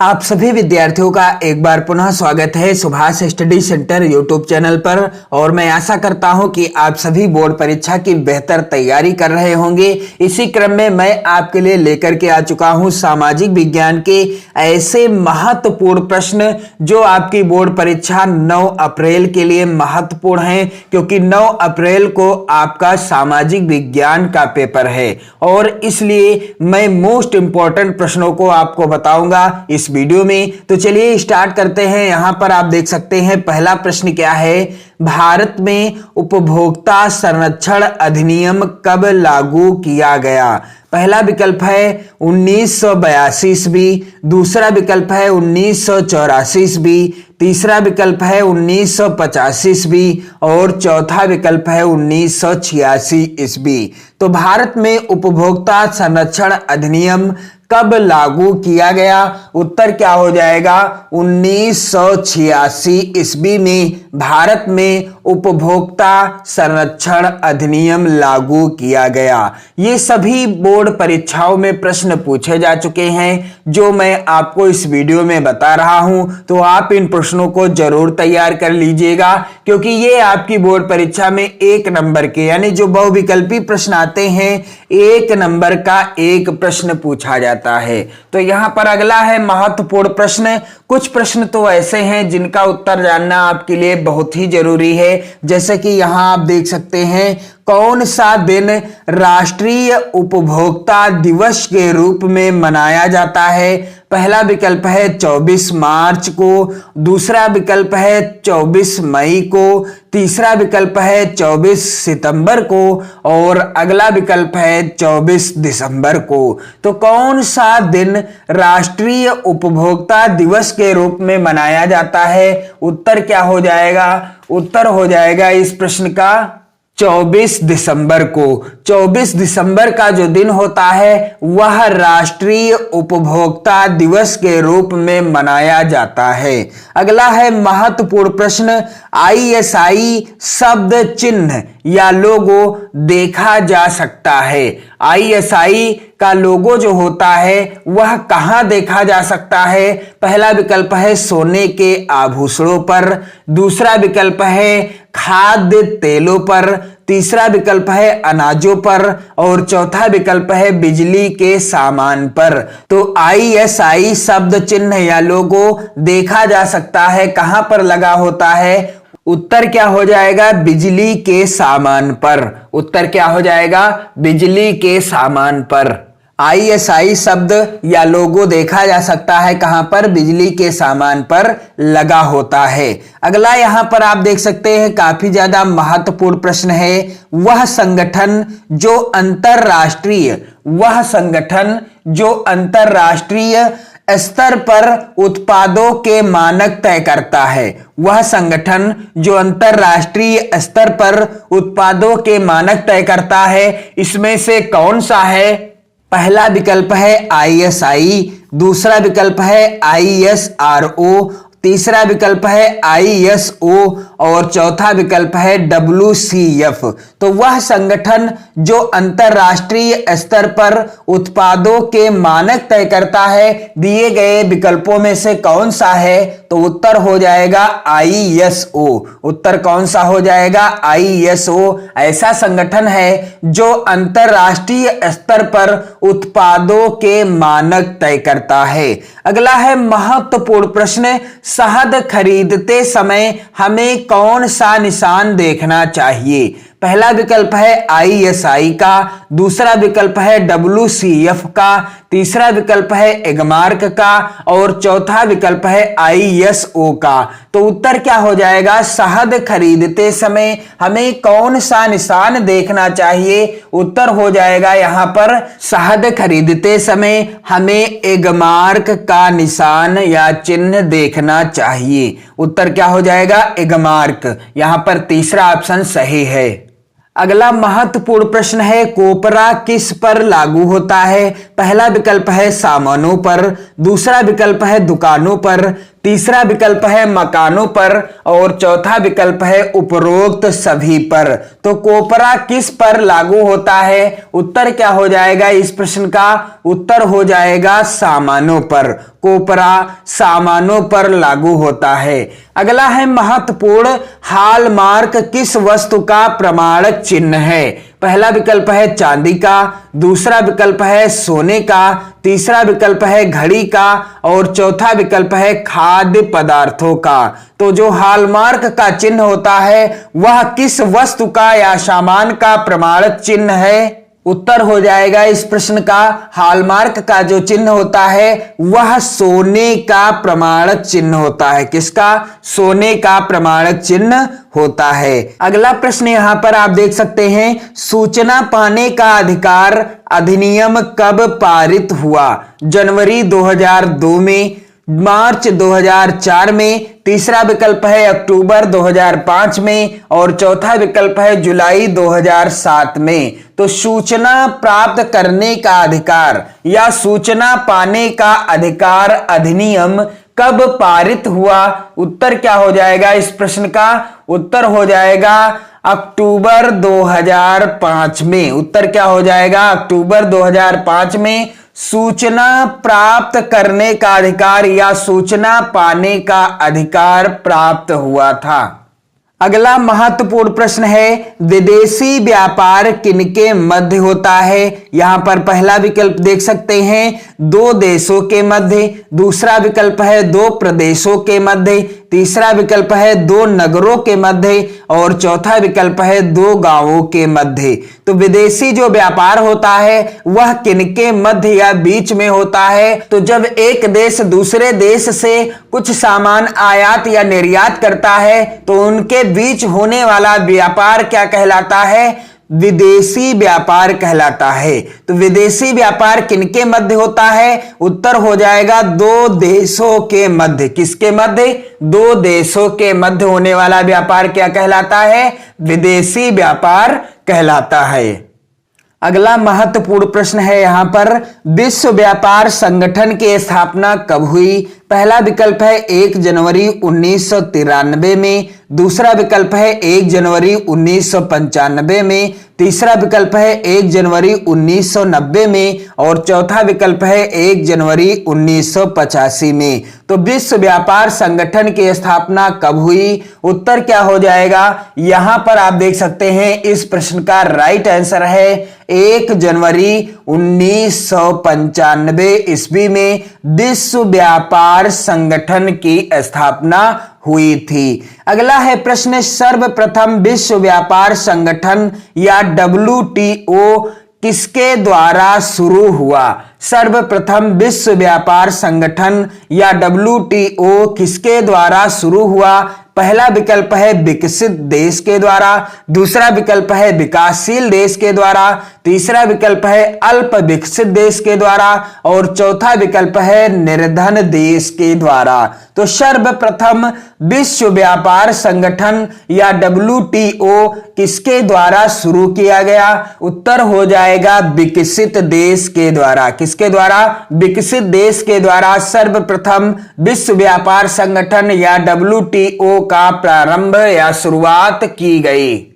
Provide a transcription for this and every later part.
आप सभी विद्यार्थियों का एक बार पुनः स्वागत है Subhash study centre YouTube channel पर। और मैं आशा करता हूं कि आप सभी बोर्ड परीक्षा की बेहतर तैयारी कर रहे होंगे। इसी क्रम में मैं आपके लिए लेकर के आ चुका हूं सामाजिक विज्ञान के ऐसे महत्वपूर्ण प्रश्न जो आपकी बोर्ड परीक्षा 9 अप्रैल के लिए महत्वपूर्ण हैं, क्योंकि 9 अप्रैल को आपका सामाजिक विज्ञान का पेपर है और इसलिए मैं मोस्ट इंपॉर्टेंट प्रश्नों को आपको बताऊंगा इस वीडियो में। तो चलिए स्टार्ट करते हैं। यहां पर आप देख सकते हैं पहला प्रश्न क्या है, भारत में उपभोक्ता संरक्षण अधिनियम कब लागू किया गया। पहला विकल्प है 1982 ईस्वी, दूसरा विकल्प है 1984 ईस्वी, तीसरा विकल्प है 1985 ईस्वी और चौथा विकल्प है 1986 ईस्वी। तो भारत में उपभोक्ता संरक्षण अधिनियम कब लागू किया गया? उत्तर क्या हो जाएगा? 1986 ईस्वी में भारत में उपभोक्ता संरक्षण अधिनियम लागू किया गया। ये सभी बोर्ड परीक्षाओं में प्रश्न पूछे जा चुके हैं जो मैं आपको इस वीडियो में बता रहा हूं, तो आप इन प्रश्नों को जरूर तैयार कर लीजिएगा, क्योंकि ये आपकी बोर्ड परीक्षा में 1 नंबर के यानी जो बहुविकल्पी प्रश्न आते हैं 1 नंबर का एक प्रश्न पूछा जाता है। तो यहां पर अगला है महत्वपूर्ण प्रश्न। कुछ प्रश्न तो ऐसे हैं जिनका उत्तर जानना आपके लिए बहुत ही जरूरी है, जैसे कि यहां आप देख सकते हैं कौन सा दिन राष्ट्रीय उपभोक्ता दिवस के रूप में मनाया जाता है। पहला विकल्प है 24 मार्च को, दूसरा विकल्प है 24 मई को, तीसरा विकल्प है 24 सितंबर को और अगला विकल्प है 24 दिसंबर को। तो कौन सा दिन राष्ट्रीय उपभोक्ता दिवस के रूप में मनाया जाता है? उत्तर क्या हो जाएगा? उत्तर हो जाएगा इस प्रश्न का 24 दिसंबर को। 24 दिसंबर का जो दिन होता है वह राष्ट्रीय उपभोक्ता दिवस के रूप में मनाया जाता है। अगला है महत्वपूर्ण प्रश्न, ISI शब्द चिन्ह या लोगो देखा जा सकता है। ISI का लोगो जो होता है वह कहां देखा जा सकता है? पहला विकल्प है सोने के आभूषणों पर, दूसरा विकल्प है खाद्य तेलों पर, तीसरा विकल्प है अनाजों पर और चौथा विकल्प है बिजली के सामान पर। तो ISI शब्द चिन्ह या लोगो देखा जा सकता है, कहां पर लगा होता है? उत्तर क्या हो जाएगा? बिजली के सामान पर। उत्तर क्या हो जाएगा? बिजली के सामान पर। ISI शब्द या लोगो देखा जा सकता है कहां पर? बिजली के सामान पर लगा होता है। अगला यहां पर आप देख सकते हैं काफी ज्यादा महत्वपूर्ण प्रश्न है, वह संगठन जो अंतरराष्ट्रीय स्तर पर उत्पादों के मानक तय करता है। वह संगठन जो अंतरराष्ट्रीय स्तर पर उत्पादों के मानक तय करता है, इसमें से कौन सा है? पहला विकल्प है ISI, दूसरा विकल्प है ISRO, तीसरा विकल्प है ISO और चौथा विकल्प है WCF। तो वह संगठन जो अंतरराष्ट्रीय स्तर पर उत्पादों के मानक तय करता है, दिए गए विकल्पों में से कौन सा है? तो उत्तर हो जाएगा ISO। उत्तर कौन सा हो जाएगा? ISO ऐसा संगठन है जो अंतरराष्ट्रीय स्तर पर उत्पादों के मानक तय करता है। अगला है महत्वपूर्ण प्रश्न, शहद खरीदते समय हमें कौन सा निशान देखना चाहिए? पहला विकल्प है ISI का, दूसरा विकल्प है WCF का, तीसरा विकल्प है एगमार्क का और चौथा विकल्प है ISO का। तो उत्तर क्या हो जाएगा? शहद खरीदते समय हमें कौन सा निशान देखना चाहिए? उत्तर हो जाएगा यहां पर शहद खरीदते समय हमें एगमार्क का निशान या चिन्ह देखना चाहिए। उत्तर क्या हो जाएगा? एगमार्क। यहां पर तीसरा ऑप्शन सही है। अगला महत्वपूर्ण प्रश्न है, कोपरा किस पर लागू होता है? पहला विकल्प है सामानों पर, दूसरा विकल्प है दुकानों पर, तीसरा विकल्प है मकानों पर और चौथा विकल्प है उपरोक्त सभी पर। तो कोपरा किस पर लागू होता है? उत्तर क्या हो जाएगा इस प्रश्न का? उत्तर हो जाएगा सामानों पर। कोपरा सामानों पर लागू होता है। अगला है महत्वपूर्ण, हॉलमार्क किस वस्तु का प्रमाणक चिन्ह है? पहला विकल्प है चांदी का, दूसरा विकल्प है सोने का, तीसरा विकल्प है घड़ी का और चौथा विकल्प है खाद्य पदार्थों का। तो जो हॉलमार्क का चिन्ह होता है वह किस वस्तु का या सामान का प्रमाणक चिन्ह है? उत्तर हो जाएगा इस प्रश्न का, हॉलमार्क का जो चिन्ह होता है वह सोने का प्रमाणक चिन्ह होता है। किसका? सोने का प्रमाणक चिन्ह होता है। अगला प्रश्न यहां पर आप देख सकते हैं, सूचना पाने का अधिकार अधिनियम कब पारित हुआ? जनवरी 2002 में, मार्च 2004 में, तीसरा विकल्प है अक्टूबर 2005 में और चौथा विकल्प है जुलाई 2007 में। तो सूचना प्राप्त करने का अधिकार या सूचना पाने का अधिकार अधिनियम कब पारित हुआ? उत्तर क्या हो जाएगा इस प्रश्न का? उत्तर हो जाएगा अक्टूबर 2005 में। उत्तर क्या हो जाएगा? अक्टूबर 2005 में सूचना प्राप्त करने का अधिकार या सूचना पाने का अधिकार प्राप्त हुआ था। अगला महत्वपूर्ण प्रश्न है, विदेशी व्यापार किनके मध्य होता है? यहां पर पहला विकल्प देख सकते हैं, दो देशों के मध्य, दूसरा विकल्प है दो प्रदेशों के मध्य, तीसरा विकल्प है दो नगरों के मध्य और चौथा विकल्प है दो गांवों के मध्य। तो विदेशी जो व्यापार होता है वह किनके मध्य या बीच में होता है? तो जब एक देश दूसरे देश से कुछ सामान आयात या निर्यात करता है तो उनके बीच होने वाला व्यापार क्या कहलाता है? विदेशी व्यापार कहलाता है। तो विदेशी व्यापार किनके मध्य होता है? उत्तर हो जाएगा दो देशों के मध्य। किसके मध्य? दो देशों के मध्य होने वाला व्यापार क्या कहलाता है? विदेशी व्यापार कहलाता है। अगला महत्वपूर्ण प्रश्न है यहां पर, विश्व व्यापार संगठन की स्थापना कब हुई? पहला विकल्प है 1 जनवरी 1993 में, दूसरा विकल्प है 1 जनवरी 1995 में, तीसरा विकल्प है 1 जनवरी 1990 में और चौथा विकल्प है 1 जनवरी 1985 में। तो विश्व व्यापार संगठन की स्थापना कब हुई? उत्तर क्या हो जाएगा? यहां पर आप देख सकते हैं इस प्रश्न का राइट आंसर है 1 जनवरी 1995 ईस्वी में विश्व व्यापार संगठन की स्थापना हुई थी। अगला है प्रश्न, सर्वप्रथम विश्व व्यापार संगठन या WTO किसके द्वारा शुरू हुआ? सर्वप्रथम विश्व व्यापार संगठन या WTO किसके द्वारा शुरू हुआ? पहला विकल्प है विकसित देश के द्वारा, दूसरा विकल्प है विकासशील देश के द्वारा, तीसरा विकल्प है अल्प विकसित देश के द्वारा और चौथा विकल्प है निर्धन देश के द्वारा। तो सर्वप्रथम विश्व व्यापार संगठन या WTO किसके द्वारा शुरू किया गया? उत्तर हो जाएगा विकसित देश के द्वारा। किसके द्वारा? विकसित देश के द्वारा सर्वप्रथम विश्व व्यापार संगठन या WTO का प्रारंभ या शुरुआत की गई।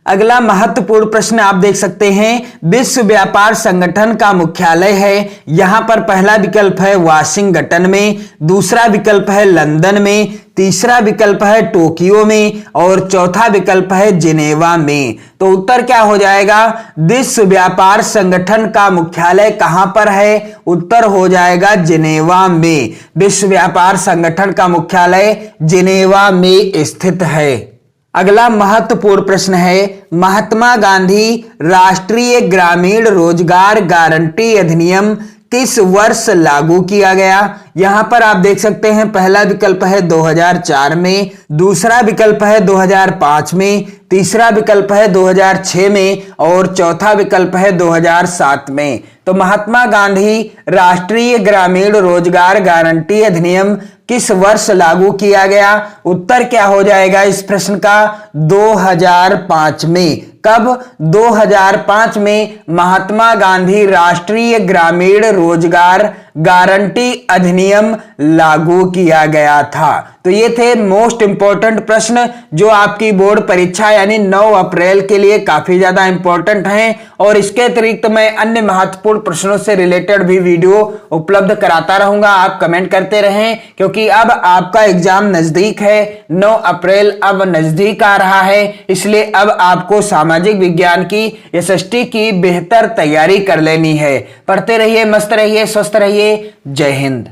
अगला महत्वपूर्ण प्रश्न आप देख सकते हैं, विश्व व्यापार संगठन का मुख्यालय है। यहां पर पहला विकल्प है वाशिंगटन में, दूसरा विकल्प है लंदन में, तीसरा विकल्प है टोक्यो में और चौथा विकल्प है जिनेवा में। तो उत्तर क्या हो जाएगा? विश्व व्यापार संगठन का मुख्यालय कहां पर है? उत्तर हो जाएगा जिनेवा में। विश्व व्यापार संगठन का मुख्यालय जिनेवा में स्थित है। अगला महत्वपूर्ण प्रश्न है, महात्मा गांधी राष्ट्रीय ग्रामीण रोजगार गारंटी अधिनियम किस वर्ष लागू किया गया? यहां पर आप देख सकते हैं पहला विकल्प है 2004 में, दूसरा विकल्प है 2005 में, तीसरा विकल्प है 2006 में और चौथा विकल्प है 2007 में। तो महात्मा गांधी राष्ट्रीय ग्रामीण रोजगार गारंटी अधिनियम किस वर्ष लागू किया गया? उत्तर क्या हो जाएगा इस प्रश्न का? 2005 में। कब? 2005 में महात्मा गांधी राष्ट्रीय ग्रामीण रोजगार गारंटी अधिनियम लागू किया गया था। तो ये थे मोस्ट इंपॉर्टेंट प्रश्न जो आपकी बोर्ड परीक्षा यानी 9 अप्रैल के लिए काफी ज्यादा इंपॉर्टेंट हैं। और इसके अतिरिक्त मैं अन्य महत्वपूर्ण प्रश्नों से रिलेटेड भी वीडियो उपलब्ध कराता रहूंगा। आप कमेंट करते रहें, क्योंकि अब आपका एग्जाम नजदीक है। 9 अप्रैल अब नजदीक आ रहा है, इसलिए अब आपको सामाजिक विज्ञान की एसएसटी की बेहतर तैयारी कर लेनी है। पढ़ते रहिए, मस्त रहिए, स्वस्थ रहिए। जय हिंद।